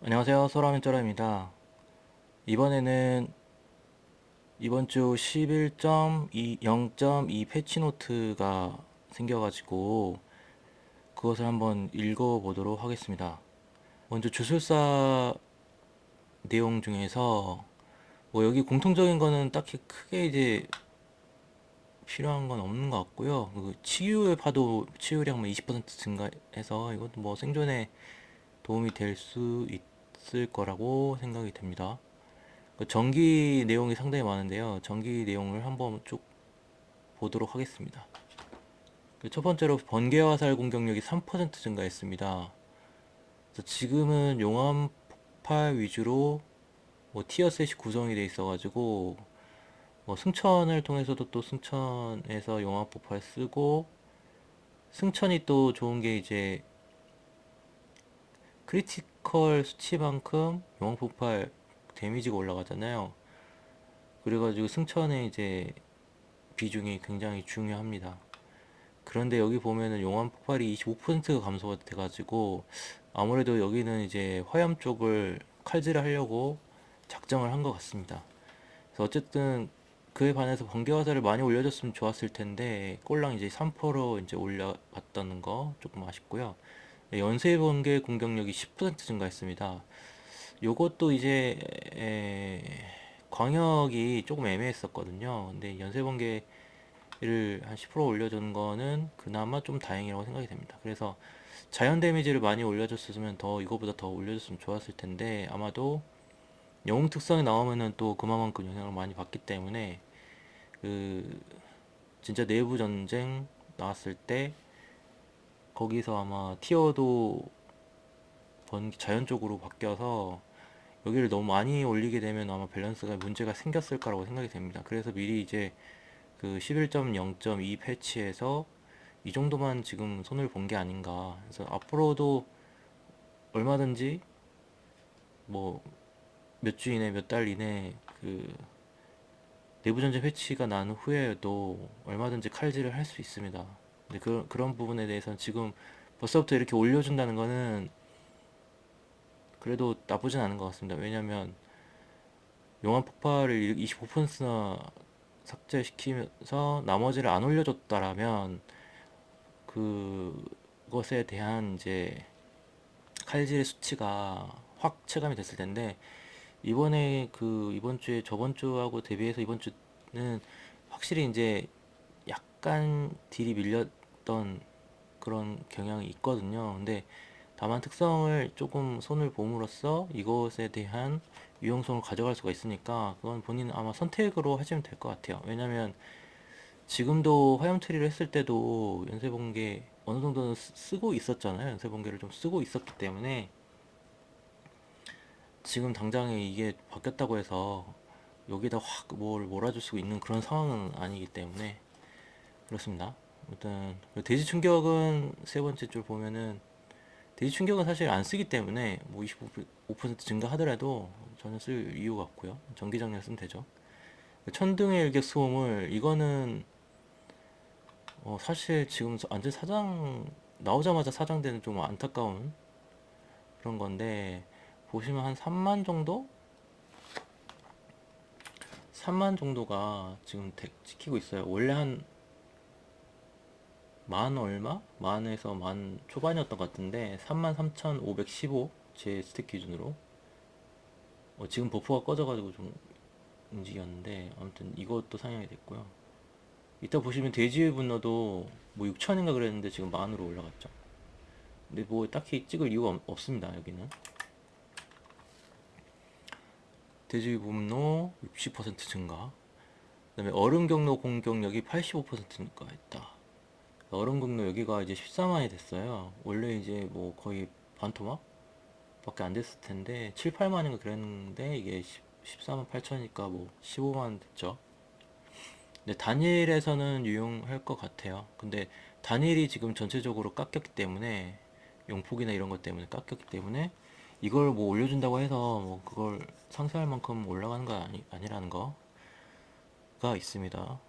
안녕하세요. 소라민쩌라입니다. 이번에는 이번 주 11.2, 0.2 패치노트가 생겨가지고 그것을 한번 읽어보도록 하겠습니다. 먼저 주술사 내용 중에서 뭐 여기 공통적인 거는 딱히 크게 이제 필요한 건 없는 것 같고요. 그 치유의 파도 치유량 20% 증가해서 이것도 뭐 생존에 도움이 될 수 있을 거라고 생각이 됩니다. 그 전기 내용이 상당히 많은데요. 전기 내용을 한번 쭉 보도록 하겠습니다. 첫 번째로 번개 화살 공격력이 3% 증가했습니다. 그래서 지금은 용암 폭발 위주로 뭐 티어셋이 구성이 돼 있어가지고 뭐 승천을 통해서도 또 승천에서 용암 폭발 쓰고, 승천이 또 좋은 게 이제 크리티컬 수치만큼 용암 폭발 데미지가 올라가잖아요. 그래가지고 승천의 이제 비중이 굉장히 중요합니다. 그런데 여기 보면은 용암 폭발이 25%가 감소가 돼가지고 아무래도 여기는 이제 화염 쪽을 칼질을 하려고 작정을 한 것 같습니다. 그래서 어쨌든 그에 반해서 번개 화살을 많이 올려줬으면 좋았을 텐데 꼴랑 이제 3%로 이제 올라갔다는 거 조금 아쉽고요. 연쇄 번개 공격력이 10% 증가했습니다. 요것도 이제 광역이 조금 애매했었거든요. 근데 연쇄 번개 를 한 10% 올려주는 거는 그나마 좀 다행이라고 생각이 됩니다. 그래서 자연 데미지를 많이 올려줬으면 더 이거보다 더 올려줬으면 좋았을 텐데 아마도 영웅 특성이 나오면은 또 그만큼 영향을 많이 받기 때문에 그 진짜 내부 전쟁 나왔을 때 거기서 아마 티어도 자연적으로 바뀌어서 여기를 너무 많이 올리게 되면 아마 밸런스가 문제가 생겼을 거라고 생각이 됩니다. 그래서 미리 이제 그 11.0.2 패치에서 이 정도만 지금 손을 본 게 아닌가. 그래서 앞으로도 얼마든지 뭐 몇 주 이내, 몇 달 이내 그 내부 전쟁 패치가 난 후에도 얼마든지 칼질을 할 수 있습니다. 근데 그런 부분에 대해서는 지금 벌써부터 이렇게 올려준다는 거는 그래도 나쁘진 않은 것 같습니다. 왜냐면 용암 폭발을 25%나 삭제시키면서 나머지를 안 올려줬다라면 그것에 대한 이제 칼질의 수치가 확 체감이 됐을 텐데 이번에 이번 주에 저번 주하고 대비해서 이번 주는 확실히 이제 약간 딜이 밀렸던 그런 경향이 있거든요. 근데 다만 특성을 조금 손을 봄으로써 이것에 대한 유용성을 가져갈 수가 있으니까 그건 본인 아마 선택으로 하시면 될 것 같아요. 왜냐면 지금도 화염트리를 했을 때도 연쇄번개 어느 정도는 쓰고 있었잖아요. 연쇄번개를 좀 쓰고 있었기 때문에 지금 당장에 이게 바뀌었다고 해서 여기다 확 뭘 몰아줄 수 있는 그런 상황은 아니기 때문에 그렇습니다. 일단 대지 충격은 세 번째 줄 보면은 대지 충격은 사실 안 쓰기 때문에 뭐 25% 증가하더라도 전혀 쓸 이유가 없고요. 전기장렬 쓰면 되죠. 천둥의 일격 소음을 이거는 사실 지금 완전 사장 나오자마자 사장되는 좀 안타까운 그런 건데 보시면 한 3만 정도? 3만 정도가 지금 찍히고 있어요. 원래 한 만 얼마? 만에서 만 초반이었던 것 같은데 33,515 제 스택 기준으로 지금 버프가 꺼져가지고 좀 움직였는데 아무튼 이것도 상향이 됐고요. 이따 보시면 돼지의 분노도 뭐 6천인가 그랬는데 지금 만으로 올라갔죠. 근데 뭐 딱히 찍을 이유가 없습니다. 여기는 돼지의 분노 60% 증가, 그다음에 얼음 경로 공격력이 85% 증가했다. 얼음 경로 여기가 이제 14만이 됐어요. 원래 이제 뭐 거의 반토막 밖에 안 됐을 텐데 7, 8만인가 그랬는데 이게 14만 8천이니까 뭐 15만 됐죠. 근데 단일에서는 유용할 것 같아요. 근데 단일이 지금 전체적으로 깎였기 때문에 용폭이나 이런 것 때문에 깎였기 때문에 이걸 뭐 올려준다고 해서 뭐 그걸 상쇄할 만큼 올라가는 거 아니라는 거가 있습니다.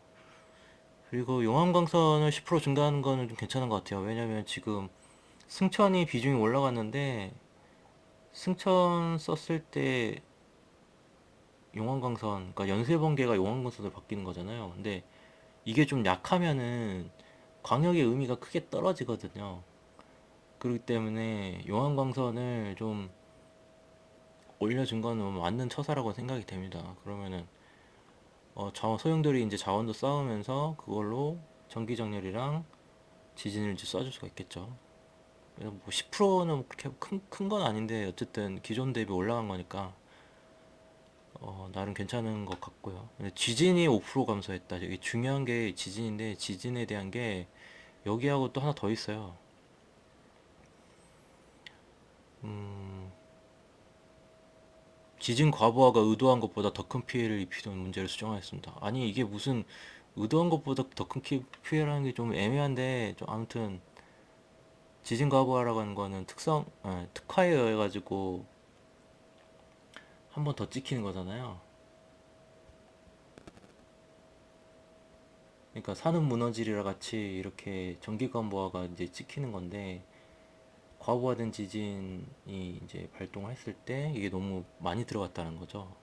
그리고 용암광선을 10% 증가하는 거는 좀 괜찮은 것 같아요. 왜냐면 지금 승천이 비중이 올라갔는데 승천 썼을 때 용왕광선, 그러니까 연쇄번개가 용왕광선으로 바뀌는 거잖아요. 근데 이게 좀 약하면은 광역의 의미가 크게 떨어지거든요. 그렇기 때문에 용왕광선을 좀 올려준 거는 맞는 처사라고 생각이 됩니다. 그러면은 소용돌이 이제 자원도 쌓으면서 그걸로 전기정렬이랑 지진을 이제 쏴줄 수가 있겠죠. 그래서 뭐 10%는 그렇게 큰 건 아닌데 어쨌든 기존 대비 올라간 거니까 나름 괜찮은 것 같고요. 근데 지진이 5% 감소했다. 이게 중요한 게 지진인데 지진에 대한 게 여기하고 또 하나 더 있어요. 음, 지진 과부하가 의도한 것보다 더 큰 피해를 입히는 문제를 수정하였습니다. 아니 이게 무슨 의도한 것보다 더 큰 피해라는 게 좀 애매한데 좀 아무튼 지진 과부하라고 하는 거는 특화에 의해 가지고 한 번 더 찍히는 거잖아요. 그러니까 산업 문어질이라 같이 이렇게 전기 과부하가 이제 찍히는 건데 과부하된 지진이 이제 발동했을 때 이게 너무 많이 들어갔다는 거죠.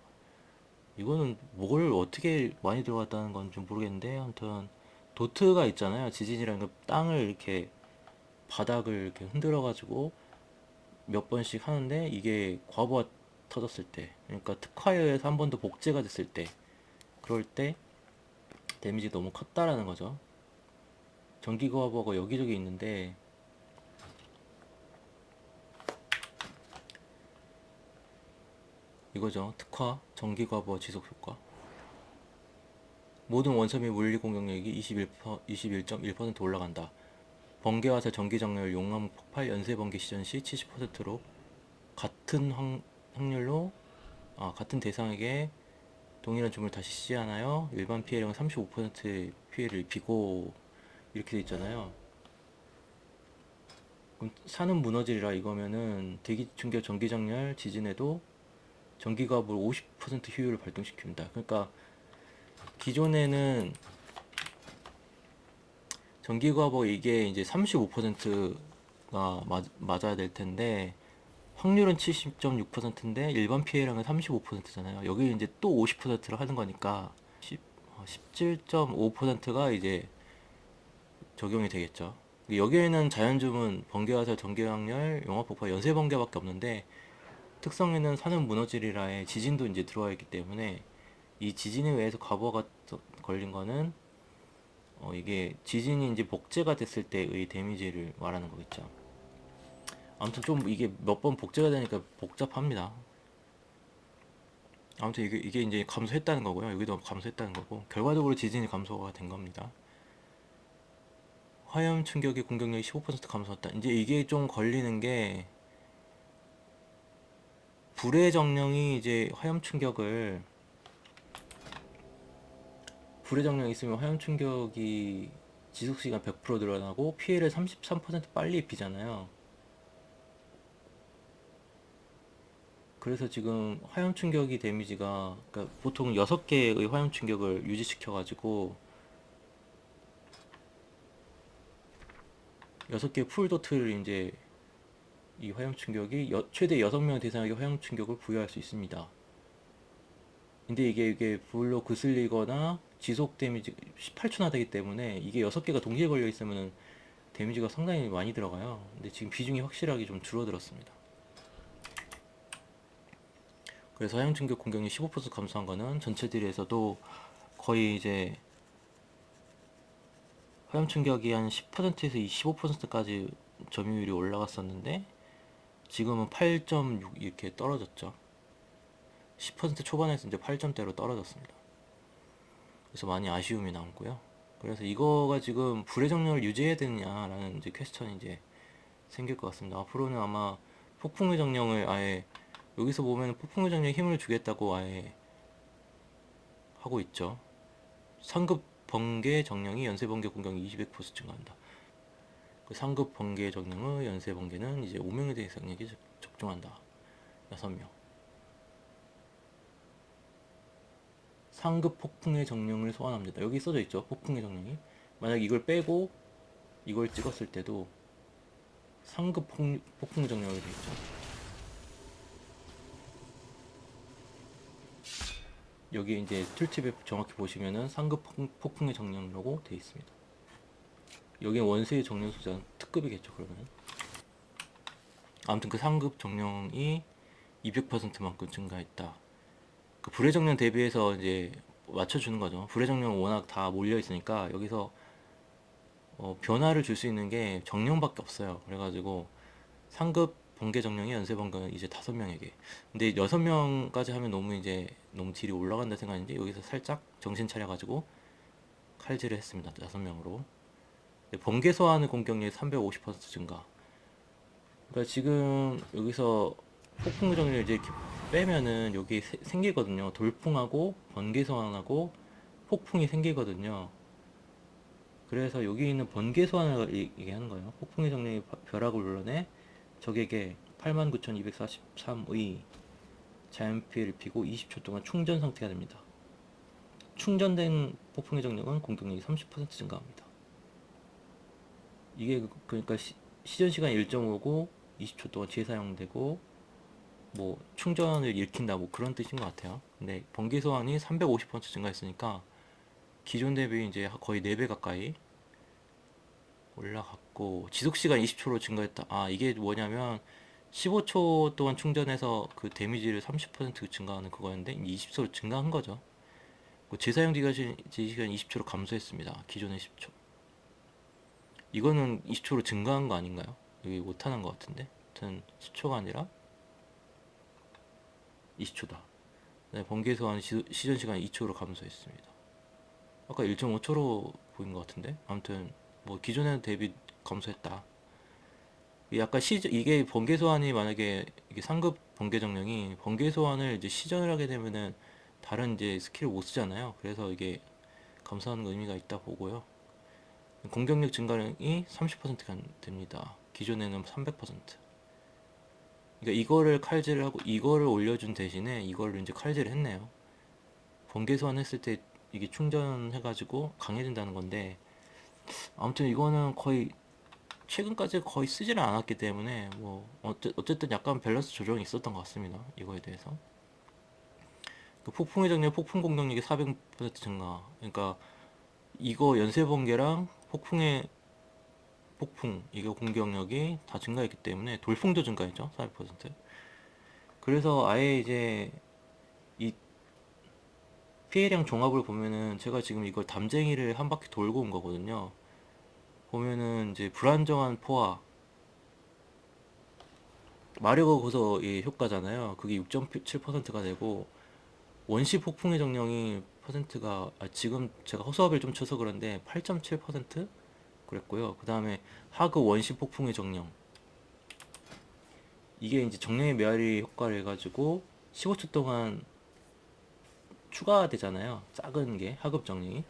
이거는 뭘 어떻게 많이 들어갔다는 건 좀 모르겠는데 아무튼 도트가 있잖아요. 지진이라는 거 땅을 이렇게 바닥을 이렇게 흔들어 가지고 몇 번씩 하는데 이게 과부하 터졌을 때 그러니까 특화에 의해서 한 번 더 복제가 됐을 때 그럴 때 데미지 너무 컸다라는 거죠. 전기 과부하가 여기저기 있는데 이거죠. 특화 전기 과부하 지속 효과. 모든 원소 및 물리 공격력이 21.1% 올라간다. 번개화살 전기 장렬 용암 폭발 연쇄 번개 시전 시 70%로 같은 확률로 같은 대상에게 동일한 줌을 다시 시전하여 일반 피해량은 35%의 피해를 입히고 이렇게 돼 있잖아요. 그럼 산은 무너지리라 이거면은 대기 충격 전기 장렬 지진에도 전기갑을 50% 효율을 발동시킵니다. 그러니까 기존에는 전기과부 이게 이제 35%가 맞아야 될 텐데 확률은 70.6%인데 일반 피해량은 35%잖아요. 여기 이제 또 50%를 하는 거니까 17.5%가 이제 적용이 되겠죠. 여기에는 자연주문, 번개화살, 전기강렬, 용화폭발, 연쇄번개밖에 없는데 특성에는 산은 무너지리라의 지진도 이제 들어와 있기 때문에 이 지진에 의해서 과부하가 걸린 거는 이게 지진이 이제 복제가 됐을 때의 데미지를 말하는 거겠죠. 아무튼 좀 이게 몇 번 복제가 되니까 복잡합니다. 아무튼 이게 이제 감소했다는 거고요. 여기도 감소했다는 거고 결과적으로 지진이 감소가 된 겁니다. 화염 충격의 공격력이 15% 감소했다. 이제 이게 좀 걸리는 게 불의 정령이 이제 불의 정령이 있으면 화염 충격이 지속 시간 100% 늘어나고 피해를 33% 빨리 입히잖아요. 그래서 지금 화염 충격이 데미지가 그러니까 보통 6개의 화염 충격을 유지시켜 가지고 6개의 풀 도트를 이제 이 화염 충격이 최대 6명 대상에게 화염 충격을 부여할 수 있습니다. 근데 이게 불로 그슬리거나 지속 데미지 18초나 되기 때문에 이게 6개가 동시에 걸려 있으면 데미지가 상당히 많이 들어가요. 근데 지금 비중이 확실하게 좀 줄어들었습니다. 그래서 화염 충격 공격이 15% 감소한 거는 전체 딜에서도 거의 이제 화염 충격이 한 10%에서 25%까지 점유율이 올라갔었는데 지금은 8.6 이렇게 떨어졌죠. 10% 초반에서 이제 8점대로 떨어졌습니다. 그래서 많이 아쉬움이 남고요. 그래서 이거가 지금 불의 정령을 유지해야 되느냐라는 이제 퀘스천이 이제 생길 것 같습니다. 앞으로는 아마 폭풍의 정령을 아예 여기서 보면 폭풍의 정령에 힘을 주겠다고 아예 하고 있죠. 상급 번개 정령이 연쇄 번개 공격이 200% 증가한다. 그 상급 번개 정령의 연쇄 번개는 이제 5명에 대해서 능력이 적중한다. 6명. 상급 폭풍의 정령을 소환합니다. 여기 써져 있죠. 폭풍의 정령이. 만약 이걸 빼고 이걸 찍었을 때도 상급 폭풍의 정령이 되겠죠. 여기 이제 툴팁에 정확히 보시면은 상급 폭풍의 정령이라고 되어 있습니다. 여기 원세의 정령 숫자는 특급이겠죠, 그러면. 아무튼 그 상급 정령이 200%만큼 증가했다. 그 불의 정령 대비해서 이제 맞춰주는 거죠. 불의 정령은 워낙 다 몰려 있으니까 여기서 변화를 줄 수 있는 게 정령밖에 없어요. 그래가지고 상급 번개 정령이 연쇄 번개는 이제 5명에게. 근데 6명까지 하면 너무 딜이 올라간다 생각인지 여기서 살짝 정신 차려가지고 칼질을 했습니다. 6명으로. 번개 소환의 공격력이 350% 증가. 그러니까 지금 여기서 폭풍 정리를 이제 이렇게 빼면은 여기 생기거든요. 돌풍하고 번개 소환하고 폭풍이 생기거든요. 그래서 여기 있는 번개 소환을 얘기하는 거예요. 폭풍의 정령이 벼락을 눌러내 적에게 89,243의 자연 피해를 입히고 20초 동안 충전 상태가 됩니다. 충전된 폭풍의 정령은 공격력이 30% 증가합니다. 이게 그러니까 시전 시간 1.5고 20초 동안 재사용되고 뭐 충전을 일으킨다 뭐 그런 뜻인 것 같아요. 근데 번개 소환이 350% 증가했으니까 기존 대비 이제 거의 4배 가까이 올라갔고 지속 시간 20초로 증가했다. 아 이게 뭐냐면 15초 동안 충전해서 그 데미지를 30% 증가하는 그거였는데 20초로 증가한 거죠. 재사용 시간 20초로 감소했습니다. 기존의 10초. 이거는 20초로 증가한 거 아닌가요? 여기 못하는 것 같은데. 아무튼 10초가 아니라 20초다. 네, 번개 소환 시전 시간 2초로 감소했습니다. 아까 1.5초로 보인 것 같은데. 아무튼 뭐 기존에 대비 감소했다. 약간 이게 번개 소환이 만약에 이게 상급 번개 정령이 번개 소환을 이제 시전을 하게 되면은 다른 이제 스킬을 못 쓰잖아요. 그래서 이게 감소하는 의미가 있다 보고요. 공격력 증가량이 30%가 됩니다. 기존에는 300%. 그러니까 이거를 칼질을 하고 이거를 올려준 대신에 이거를 이제 칼질을 했네요. 번개 소환 했을 때 이게 충전해가지고 강해진다는 건데 아무튼 이거는 거의 최근까지 거의 쓰지를 않았기 때문에 뭐 어쨌든 약간 밸런스 조정이 있었던 것 같습니다. 이거에 대해서. 그 폭풍의 정력 폭풍 공격력이 400% 증가. 그러니까 이거 연쇄 번개랑 폭풍 이거 공격력이 다 증가했기 때문에 돌풍도 증가했죠. 400%. 그래서 아예 이제 이 피해량 종합을 보면은 제가 지금 이걸 담쟁이를 한 바퀴 돌고 온 거거든요. 보면은 이제 불안정한 포화 마력어 고서의 효과잖아요. 그게 6.7%가 되고 원시 폭풍의 정령이 퍼센트가 지금 제가 허수아비를 좀 쳐서 그런데 8.7% 그랬고요. 그 다음에 하급 원시 폭풍의 정령 이게 이제 정령의 메아리 효과를 해가지고 15초 동안 추가되잖아요. 작은 게 하급 정령이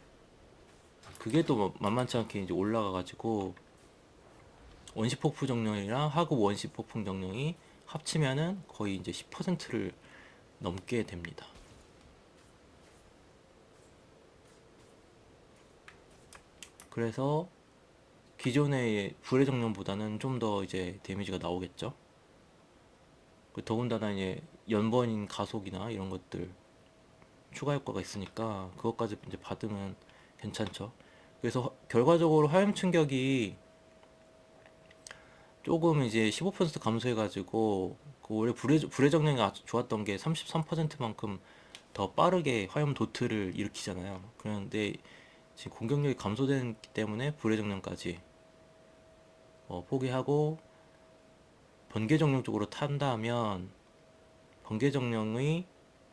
그게 또 만만치 않게 이제 올라가가지고 원시 폭풍 정령이랑 하급 원시 폭풍 정령이 합치면은 거의 이제 10%를 넘게 됩니다. 그래서 기존의 불의 정령보다는 좀 더 이제 데미지가 나오겠죠. 더군다나 이제 연번인 가속이나 이런 것들 추가 효과가 있으니까 그것까지 이제 받으면 괜찮죠. 그래서 결과적으로 화염 충격이 조금 이제 15% 감소해가지고 그 올해 불의 정령이 아주 좋았던 게 33%만큼 더 빠르게 화염 도트를 일으키잖아요. 그런데 지금 공격력이 감소되기 때문에 불의 정령까지 포기하고 번개 정령 쪽으로 탄다면 번개 정령의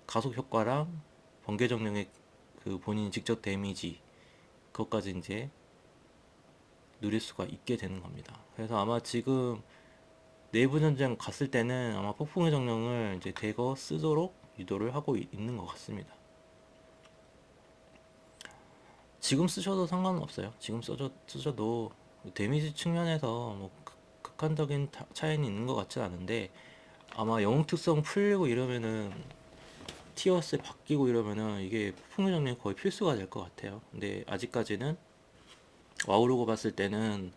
가속 효과랑 번개 정령의 그 본인 직접 데미지 그것까지 이제 누릴 수가 있게 되는 겁니다. 그래서 아마 지금 내부 전쟁 갔을 때는 아마 폭풍의 정령을 이제 대거 쓰도록 유도를 하고 있는 것 같습니다. 지금 쓰셔도 상관은 없어요. 지금 쓰셔도 데미지 측면에서 뭐 극한적인 차이는 있는 것 같진 않은데 아마 영웅 특성 풀리고 이러면은 티어스 바뀌고 이러면은 이게 폭풍의 정령이 거의 필수가 될 것 같아요. 근데 아직까지는 와우로고 봤을 때는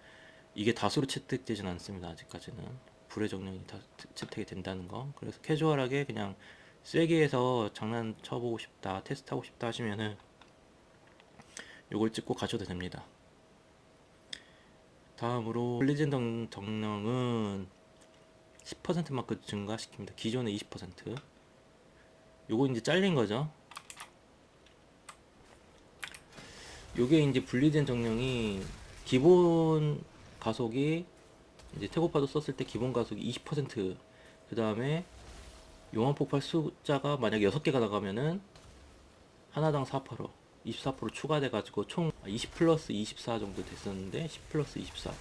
이게 다수로 채택되진 않습니다. 아직까지는 불의 정령이 다 채택이 된다는 거. 그래서 캐주얼하게 그냥 세게 해서 장난쳐보고 싶다, 테스트하고 싶다 하시면은 요걸 찍고 가셔도 됩니다. 다음으로 블리즌 정령은 10%만큼 증가시킵니다. 기존의 20%. 요거 이제 잘린 거죠. 요게 이제 분리된 정령이 기본 가속이 이제 태고파도 썼을 때 기본 가속이 20%, 그 다음에 용암 폭발 숫자가 만약 6개가 나가면은 하나당 4%, 24% 추가돼 가지고 총 20 플러스 24 정도 됐었는데 10 플러스 24,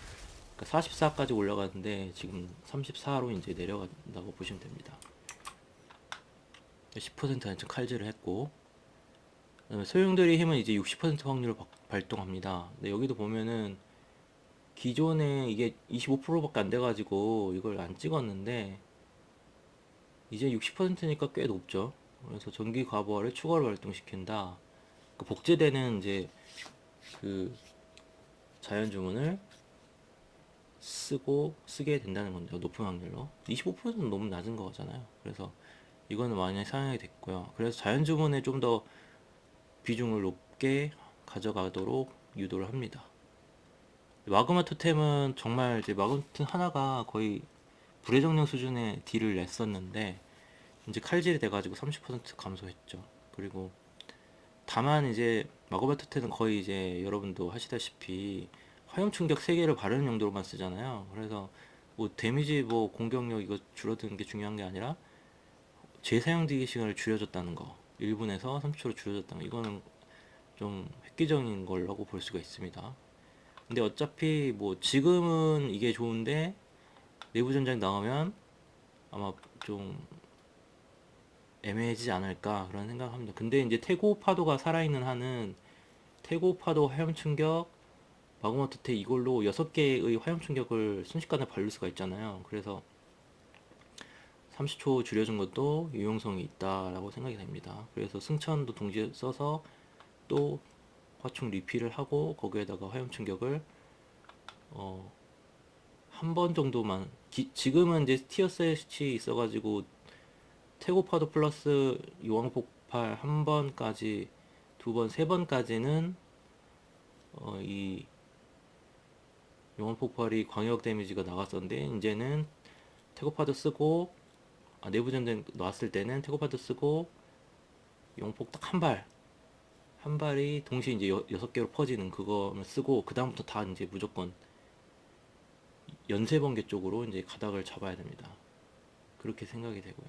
그러니까 44까지 올라갔는데 지금 34로 이제 내려간다고 보시면 됩니다. 10% 한층 칼질을 했고, 그다음에 소용돌이 힘은 이제 60% 확률로 발동합니다. 근데 여기도 보면은 기존에 이게 25%밖에 안 돼가지고 이걸 안 찍었는데 이제 60%니까 꽤 높죠. 그래서 전기 과부하를 추가로 발동시킨다. 그 복제되는 이제 그 자연 주문을 쓰게 된다는 건데, 높은 확률로 25%는 너무 낮은 거잖아요. 그래서 이거는 많이 사용이 됐고요. 그래서 자연 주문에 좀 더 비중을 높게 가져가도록 유도를 합니다. 마그마 토템은 정말 이제 마그마 토템 하나가 거의 불의 정령 수준의 딜을 냈었는데 이제 칼질이 돼가지고 30% 감소했죠. 그리고 다만 이제 마그마 토템은 거의 이제 여러분도 하시다시피 화염 충격 3개를 바르는 용도로만 쓰잖아요. 그래서 뭐 데미지 뭐 공격력 이거 줄어드는 게 중요한 게 아니라 재사용 대기 시간을 줄여줬다는 거, 1분에서 30초로 줄여줬다는 거, 이거는 좀 획기적인 걸라고 볼 수가 있습니다. 근데 어차피 뭐 지금은 이게 좋은데 내부 전장이 나오면 아마 좀 애매해지지 않을까 그런 생각합니다. 근데 이제 태고 파도가 살아있는 한은 태고 파도 화염 충격 마그마 토테 이걸로 6개의 화염 충격을 순식간에 바를 수가 있잖아요. 그래서 30초 줄여준 것도 유용성이 있다라고 생각이 됩니다. 그래서 승천도 동시에 써서 또 화충 리필을 하고 거기에다가 화염 충격을 한 번 정도만, 지금은 이제 티어셋이 있어가지고 태고파도 플러스 요왕 폭발 한 번까지, 두 번, 세 번까지는 이 요왕 폭발이 광역 데미지가 나갔었는데 이제는 태고파도 쓰고, 내부 전쟁 나왔을 때는 태고파도 쓰고 용폭 딱 한 발이 동시에 이제 6개로 퍼지는 그거를 쓰고, 그 다음부터 다 이제 무조건 연쇄번개 쪽으로 이제 가닥을 잡아야 됩니다. 그렇게 생각이 되고요.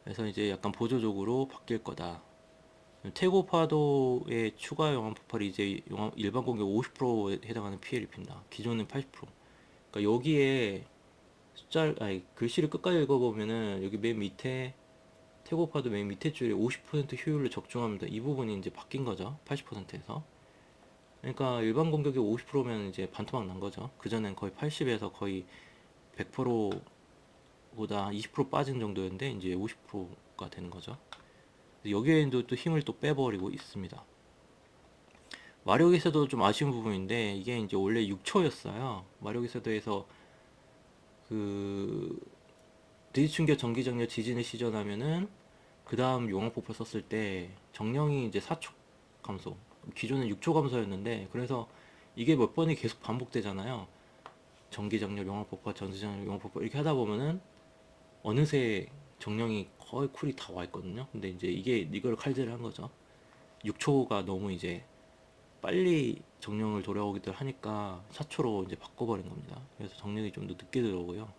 그래서 이제 약간 보조적으로 바뀔 거다. 태고 파도의 추가 용암 폭발이 이제 일반 공격 50%에 해당하는 피해를 입힌다. 기존은 80%. 그러니까 여기에 글씨를 끝까지 읽어보면은 여기 맨 밑에 태고 파도 맨 밑에 줄에 50% 효율을 적중합니다. 이 부분이 이제 바뀐 거죠. 80%에서. 그러니까 일반 공격이 50%면 이제 반토막 난 거죠. 그전엔 거의 80에서 거의 100%보다 20% 빠진 정도였는데 이제 50%가 되는 거죠. 여기에도 또 힘을 또 빼버리고 있습니다. 마력에서도 좀 아쉬운 부분인데 이게 이제 원래 6초였어요. 마력에서도에서 그 대지충격 전기장렬 지진을 시전하면은 그 다음 용암 폭발 썼을 때 정령이 이제 4초 감소, 기존은 6초 감소였는데, 그래서 이게 몇 번이 계속 반복되잖아요. 전기장렬 용암 폭발, 전지장렬 용암 폭발 이렇게 하다 보면은 어느새 정령이 거의 쿨이 다 와 있거든요. 근데 이제 이걸 칼질을 한 거죠. 6초가 너무 이제 빨리 정령을 돌아오기도 하니까 4초로 이제 바꿔버린 겁니다. 그래서 정령이 좀 더 늦게 들어오고요.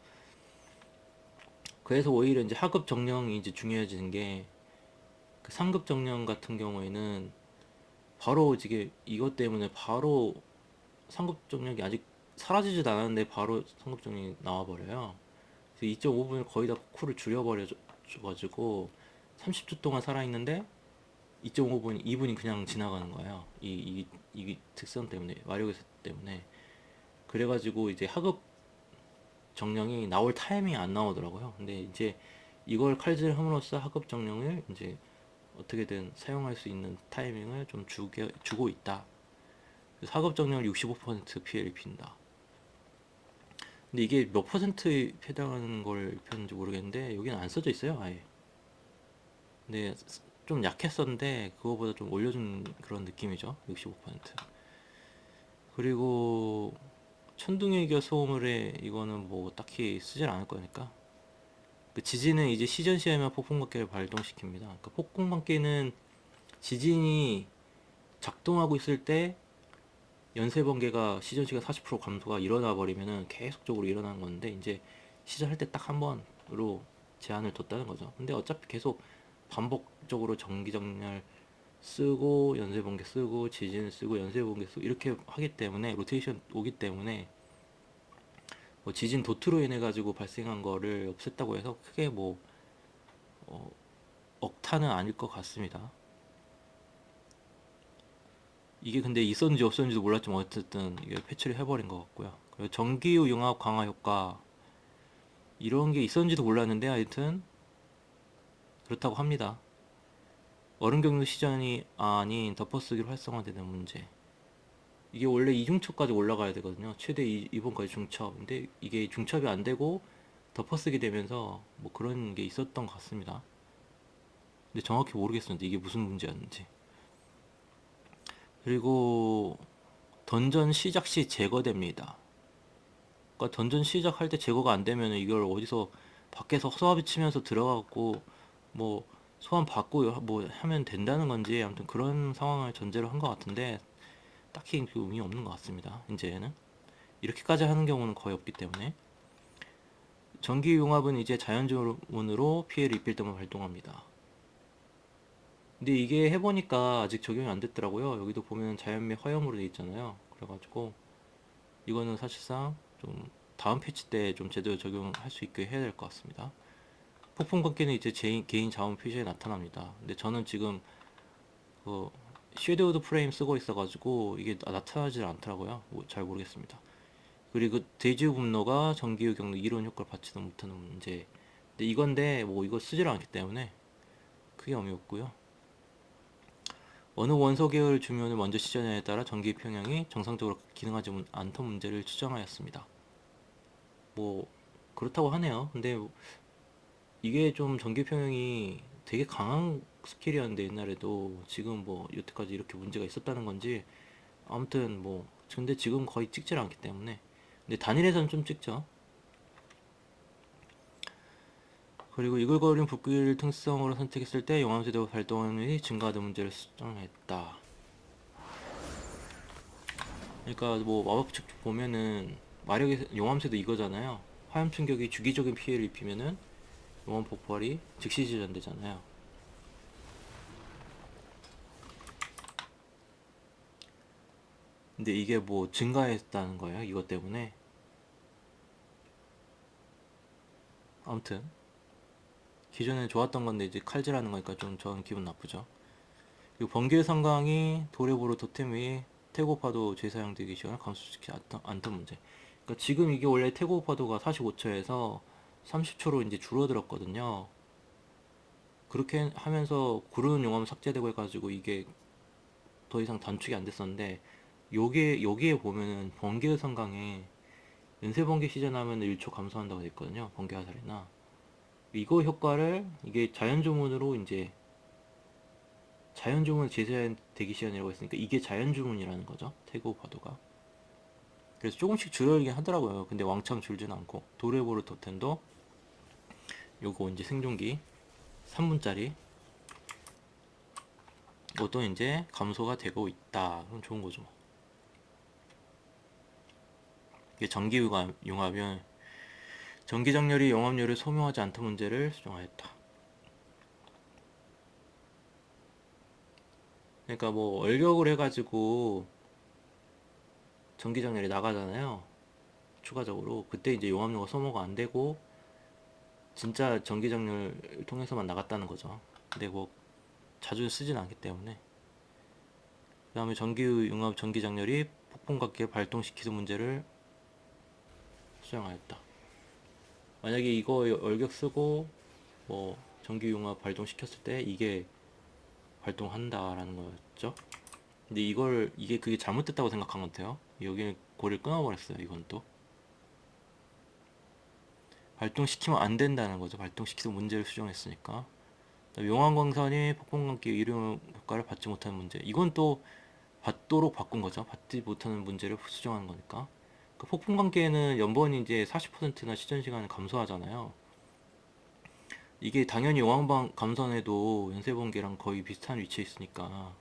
그래서 오히려 이제 하급 정령이 이제 중요해지는 게, 그 상급 정령 같은 경우에는 바로 이게 이것 때문에 바로 상급 정령이 아직 사라지지도 않았는데 바로 상급 정령이 나와버려요. 그래서 2.5분을 거의 다 쿨을 줄여버려가지고 30초 동안 살아있는데 2.5분, 2분이 그냥 지나가는 거예요. 이 특성 때문에, 마력에서 때문에. 그래가지고 이제 하급 정령이 나올 타이밍이 안 나오더라고요. 근데 이제 이걸 칼질함으로써 하급 정령을 이제 어떻게든 사용할 수 있는 타이밍을 좀 주고 있다. 하급 정령을 65% 피해를 입힌다. 근데 이게 몇 퍼센트에 해당하는 걸 입혔는지 모르겠는데 여기는 안 써져 있어요 아예. 근데 좀 약했었는데 그거보다 좀 올려준 그런 느낌이죠. 65%. 그리고 천둥일겨 소음을에 이거는 뭐 딱히 쓰질 않을 거니까. 그 지진은 이제 시전 시에만 폭풍광기를 발동시킵니다. 그러니까 폭풍광기는 지진이 작동하고 있을 때 연쇄 번개가 시전 시간 40% 감소가 일어나 버리면은 계속적으로 일어나는 건데 이제 시전할 때 딱 한 번으로 제한을 뒀다는 거죠. 근데 어차피 계속 반복적으로 정기정렬 쓰고 연쇄 번개 쓰고 지진 쓰고 연쇄 번개 쓰고 이렇게 하기 때문에 로테이션 오기 때문에 뭐 지진 도트로 인해 가지고 발생한 거를 없앴다고 해서 크게 뭐 어, 억타는 아닐 것 같습니다. 이게 근데 있었는지 없었는지도 몰랐지만 어쨌든 이게 패치를 해버린 것 같고요. 그리고 전기후 융합 강화 효과 이런 게 있었는지도 몰랐는데 하여튼 그렇다고 합니다. 얼음 경로 시전이 아닌 덮어쓰기로 활성화되는 문제. 이게 원래 이중첩까지 올라가야 되거든요. 최대 2번까지 중첩. 근데 이게 중첩이 안 되고 덮어쓰기 되면서 뭐 그런 게 있었던 것 같습니다. 근데 정확히 모르겠습니다. 이게 무슨 문제였는지. 그리고 던전 시작 시 제거됩니다. 그러니까 던전 시작할 때 제거가 안 되면 이걸 어디서 밖에서 소화비 치면서 들어가고 뭐 소환 받고 뭐 하면 된다는 건지 아무튼 그런 상황을 전제로 한 것 같은데 딱히 그 의미 없는 것 같습니다. 이제는 이렇게까지 하는 경우는 거의 없기 때문에 전기 융합은 이제 자연주문으로 피해를 입힐 때만 발동합니다. 근데 이게 해보니까 아직 적용이 안 됐더라고요. 여기도 보면 자연 및 화염으로 돼 있잖아요. 그래가지고 이거는 사실상 좀 다음 패치 때 좀 제대로 적용할 수 있게 해야 될 것 같습니다. 폭풍 광기는 이제 개인 자원 표시에 나타납니다. 근데 저는 지금 그 섀도우드 프레임 쓰고 있어가지고 이게 나타나질 않더라고요. 뭐잘 모르겠습니다. 그리고 대지후 분노가 전기후 경로 이론 효과를 받지도 못하는 문제. 근데 이건데 뭐 이거 쓰질 않기 때문에 크게 의미 없고요. 어느 원소 계열 주문을 먼저 시전하냐에 따라 전기 평형이 정상적으로 기능하지 않던 문제를 추정하였습니다. 뭐 그렇다고 하네요. 근데 이게 좀 전기 평형이 되게 강한 스킬이었는데 옛날에도 지금 뭐 여태까지 이렇게 문제가 있었다는 건지 아무튼 뭐 근데 지금 거의 찍질 않기 때문에 근데 단일에서는 좀 찍죠. 그리고 이글거린 불길 특성으로 선택했을 때 용암세도 발동이 증가하는 문제를 수정했다. 그러니까 뭐 마법 책 보면은 마력의 용암세도 이거잖아요. 화염 충격이 주기적인 피해를 입히면은 용암 폭발이 즉시 지연되잖아요. 근데 이게 뭐 증가했다는 거예요. 이것 때문에. 아무튼 기존에 좋았던 건데 이제 칼질하는 거니까 좀 저는 기분 나쁘죠. 그리고 번개 성광이 도래보로 토템 위 태고파도 재사용되기 시간을 감소시키지 않던 문제. 그러니까 지금 이게 원래 태고파도가 45초에서 30초로 이제 줄어들었거든요. 그렇게 하면서 구르는 용암 삭제되고 해가지고 이게 더 이상 단축이 안 됐었는데 여기에 보면은 번개 성광에 연쇄 번개 시전하면 1초 감소한다고 돼 있거든요. 번개 화살이나 이거 효과를 이게 자연주문으로 이제 자연주문 제재 대기 시간이라고 했으니까 이게 자연주문이라는 거죠. 태고 파도가. 그래서 조금씩 줄어들긴 하더라고요. 근데 왕창 줄진 않고 도레보르 토텐도 요거 이제 생존기 3분짜리 이것도 이제 감소가 되고 있다. 그럼 좋은 거죠. 이게 전기 융합은 전기 장렬이 용암열을 소모하지 않던 문제를 수정하였다. 그러니까 뭐 얼격을 해가지고 전기 장렬이 나가잖아요. 추가적으로 그때 이제 용암료가 소모가 안 되고 진짜 전기 장렬 통해서만 나갔다는 거죠. 근데 뭐 자주 쓰진 않기 때문에 그 다음에 전기융합 전기장렬이 폭풍각기를 발동시키는 문제를 수정하였다. 만약에 이거 얼격 쓰고 뭐 전기융합 발동시켰을 때 이게 발동한다라는 거였죠. 근데 이게 그게 잘못됐다고 생각한 것 같아요. 여기 고리를 끊어버렸어요. 이건 또 발동시키면 안 된다는 거죠. 발동시켜서 문제를 수정했으니까. 용암광선이 폭풍광기 이용 효과를 받지 못하는 문제. 이건 또 받도록 바꾼 거죠. 받지 못하는 문제를 수정하는 거니까. 그 폭풍광기에는 연번이 이제 40%나 시전 시간을 감소하잖아요. 이게 당연히 용암방 감선에도 연쇄번개랑 거의 비슷한 위치에 있으니까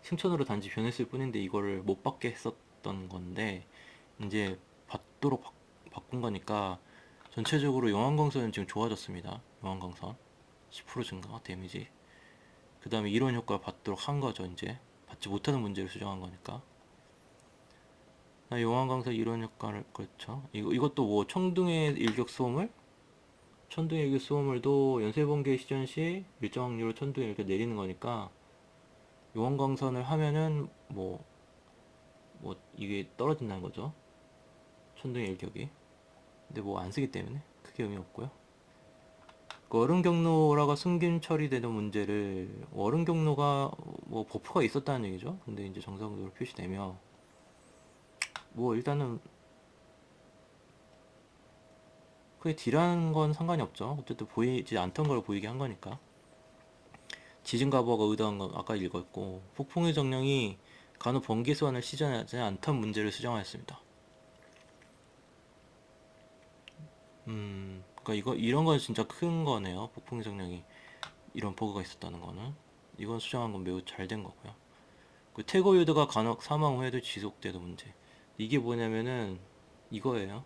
승천으로 단지 변했을 뿐인데 이거를 못 받게 했었던 건데 이제 받도록 바꾼 거니까 전체적으로 용암광선은 지금 좋아졌습니다. 용암광선 10% 증가 데미지. 그 다음에 이론 효과 받도록 한 거죠. 이제 받지 못하는 문제를 수정한 거니까. 용암광선 이론 효과를 그렇죠. 이것도 뭐 천둥의 일격 소음을 천둥의 일격 소음을도 연쇄번개 시전 시 일정 확률로 천둥의 일격 내리는 거니까 용암광선을 하면은 뭐 이게 떨어진다는 거죠. 천둥의 일격이. 근데 뭐 안 쓰기 때문에 크게 의미 없고요. 그 얼음 경로라가 승진 처리되는 문제를 얼음 경로가 뭐 버프가 있었다는 얘기죠. 근데 이제 정상적으로 표시되며 뭐 일단은 크게 딜하는 건 상관이 없죠. 어쨌든 보이지 않던 걸 보이게 한 거니까. 지진가버가 의도한 건 아까 읽었고 폭풍의 정령이 간혹 번개 소환을 시전하지 않던 문제를 수정하였습니다. 그러니까 이런 건 진짜 큰 거네요. 폭풍의 정령이 이런 버그가 있었다는 거는 이건 수정한 건 매우 잘 된 거고요. 그 태거 유도가 간혹 사망 후에도 지속되는 문제. 이게 뭐냐면은 이거예요.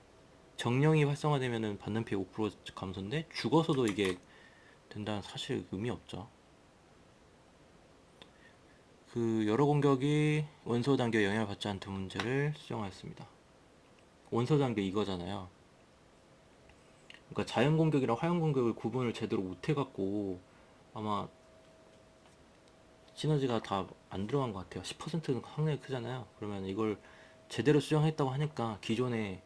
정령이 활성화되면은 받는 피해 5% 감소인데 죽어서도 이게 된다는 사실 의미 없죠. 그 여러 공격이 원소 단계에 영향을 받지 않던 문제를 수정하였습니다. 원소 단계 이거잖아요. 그러니까 자연 공격이랑 화염 공격을 구분을 제대로 못 해갖고 아마 시너지가 다 안 들어간 것 같아요. 10%는 상당히 크잖아요. 그러면 이걸 제대로 수정했다고 하니까 기존에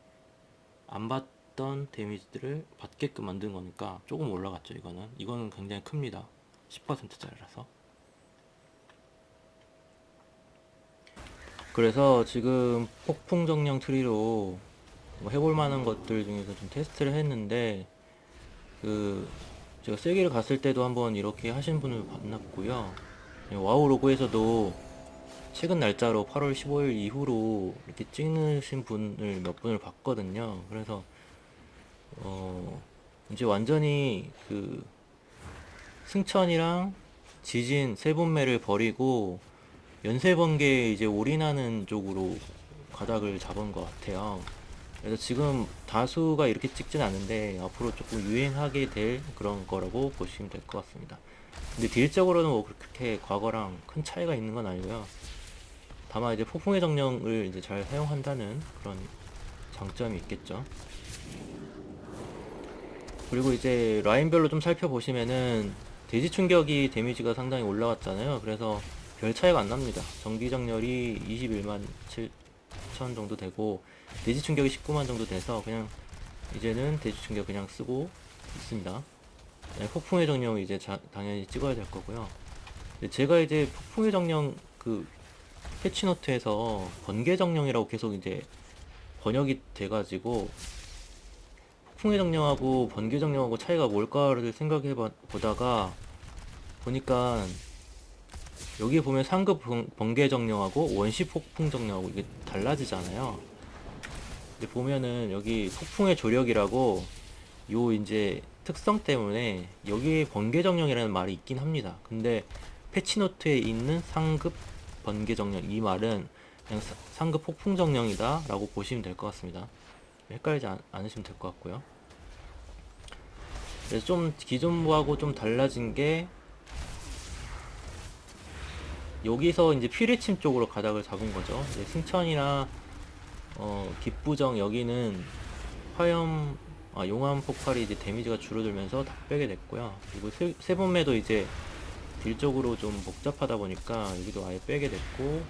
안 받던 데미지들을 받게끔 만든 거니까 조금 올라갔죠. 이거는 굉장히 큽니다. 10%짜리라서. 그래서 지금 폭풍 정령 트리로 뭐 해볼 만한 것들 중에서 좀 테스트를 했는데 그 제가 세계를 갔을 때도 한번 이렇게 하신 분을 만났고요. 와우 로그에서도 최근 날짜로 8월 15일 이후로 이렇게 찍으신 분을 몇 분을 봤거든요. 그래서 이제 완전히 그 승천이랑 지진 세분매를 버리고 연쇄번개에 이제 올인하는 쪽으로 가닥을 잡은 것 같아요. 그래서 지금 다수가 이렇게 찍진 않은데 앞으로 조금 유행하게 될 그런 거라고 보시면 될 것 같습니다. 근데 딜적으로는 뭐 그렇게 과거랑 큰 차이가 있는 건 아니고요. 다만 이제 폭풍의 정령을 이제 잘 사용한다는 그런 장점이 있겠죠. 그리고 이제 라인별로 좀 살펴보시면은 대지 충격이 데미지가 상당히 올라갔잖아요. 그래서 별 차이가 안 납니다. 정기 정렬이 21만 7천 정도 되고 대지 충격이 19만 정도 돼서 그냥 이제는 대지 충격 그냥 쓰고 있습니다. 폭풍의 정령 이제 당연히 찍어야 될 거고요. 제가 이제 폭풍의 정령 그 패치노트에서 번개 정령이라고 계속 이제 번역이 돼가지고 폭풍의 정령하고 번개 정령하고 차이가 뭘까를 생각해 보다가 보니까 여기 보면 상급 번개 정령하고 원시 폭풍 정령하고 이게 달라지잖아요. 근데 보면은 여기 폭풍의 조력이라고 요 이제 특성 때문에 여기 번개 정령이라는 말이 있긴 합니다. 근데 패치노트에 있는 상급 번개 정령 이 말은 그냥 상급 폭풍 정령이다 라고 보시면 될 것 같습니다. 헷갈리지 않으시면 될 것 같고요. 그래서 좀 기존부하고 좀 달라진 게 여기서 이제 피뢰침 쪽으로 가닥을 잡은 거죠. 이제 승천이나 기부정 여기는 화염 용암 폭발이 이제 데미지가 줄어들면서 다 빼게 됐고요. 그리고 세번매도 이제 딜적으로 좀 복잡하다 보니까 여기도 아예 빼게 됐고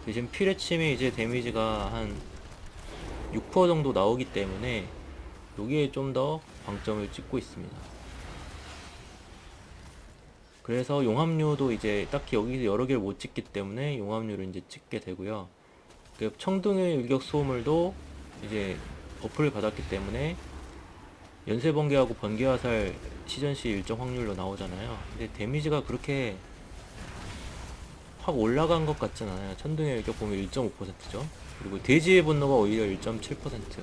대신 피뢰침이 이제 데미지가 한 6% 정도 나오기 때문에 여기에 좀 더 방점을 찍고 있습니다. 그래서 용합류도 이제 딱히 여기서 여러 개를 못 찍기 때문에 용합류를 이제 찍게 되고요. 청둥의 일격 소음을도 이제 버프를 받았기 때문에 연쇄 번개하고 번개 화살 치전 시 일정 확률로 나오잖아요. 근데 데미지가 그렇게 확 올라간 것 같진 않아요. 천둥의 일격 보면 1.5%죠. 그리고 대지의 분노가 오히려 1.7%.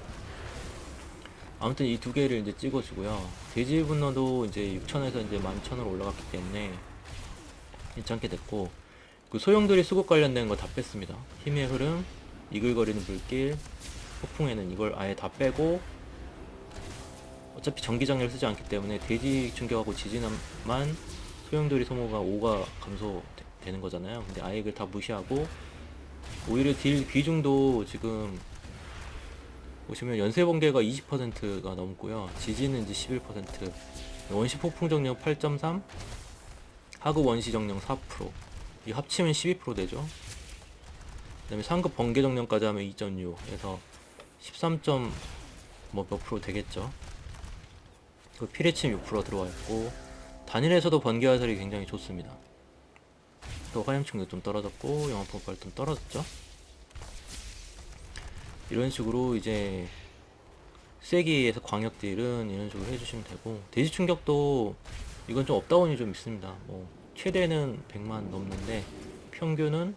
아무튼 이 두 개를 이제 찍어주고요. 대지의 분노도 이제 6천에서 이제 11,000으로 올라갔기 때문에 괜찮게 됐고, 그 소용돌이 수급 관련된 거 다 뺐습니다. 힘의 흐름, 이글거리는 불길, 폭풍에는 이걸 아예 다 빼고, 어차피 전기장렬 쓰지 않기 때문에 대지 충격하고 지진만 소용돌이 소모가 5가 감소되는 거잖아요. 근데 아예 이걸 다 무시하고, 오히려 딜 비중도 지금 보시면 연쇄 번개가 20%가 넘고요. 지진은 이제 11%, 원시 폭풍 정령 8.3, 하급 원시 정령 4%, 이 합치면 12% 되죠. 그 다음에 상급 번개 정령까지 하면 2.6, 해서 13. 뭐 몇 프로 되겠죠. 그 피레침 6% 들어와 있고, 단일에서도 번개 화살이 굉장히 좋습니다. 또 화염충도 좀 떨어졌고, 영화 폭발 좀 떨어졌죠. 이런 식으로 이제 세기에서 광역 딜은 이런 식으로 해주시면 되고, 대지 충격도 이건 좀 업다운이 좀 있습니다. 뭐 최대는 100만 넘는데 평균은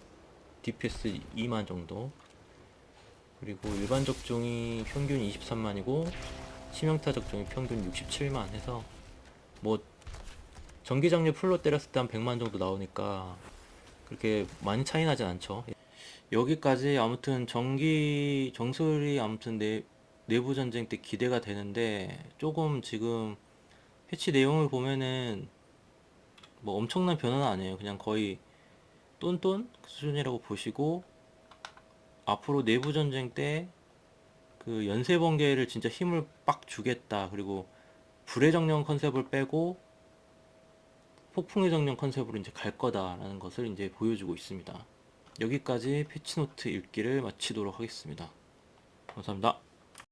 DPS 2만 정도, 그리고 일반 적중이 평균 23만이고 치명타 적중이 평균 67만 해서 뭐 전기장류 풀로 때렸을 때 한 100만 정도 나오니까 그렇게 많이 차이 나진 않죠. 여기까지 아무튼 전기 정설이 아무튼 내부 전쟁 때 기대가 되는데, 조금 지금 패치 내용을 보면은 뭐 엄청난 변화는 아니에요. 그냥 거의 똔똔 수준이라고 보시고, 앞으로 내부 전쟁 때 그 연쇄 번개를 진짜 힘을 빡 주겠다, 그리고 불의 정령 컨셉을 빼고 폭풍의 정령 컨셉으로 이제 갈 거다라는 것을 이제 보여주고 있습니다. 여기까지 패치노트 읽기를 마치도록 하겠습니다. 감사합니다.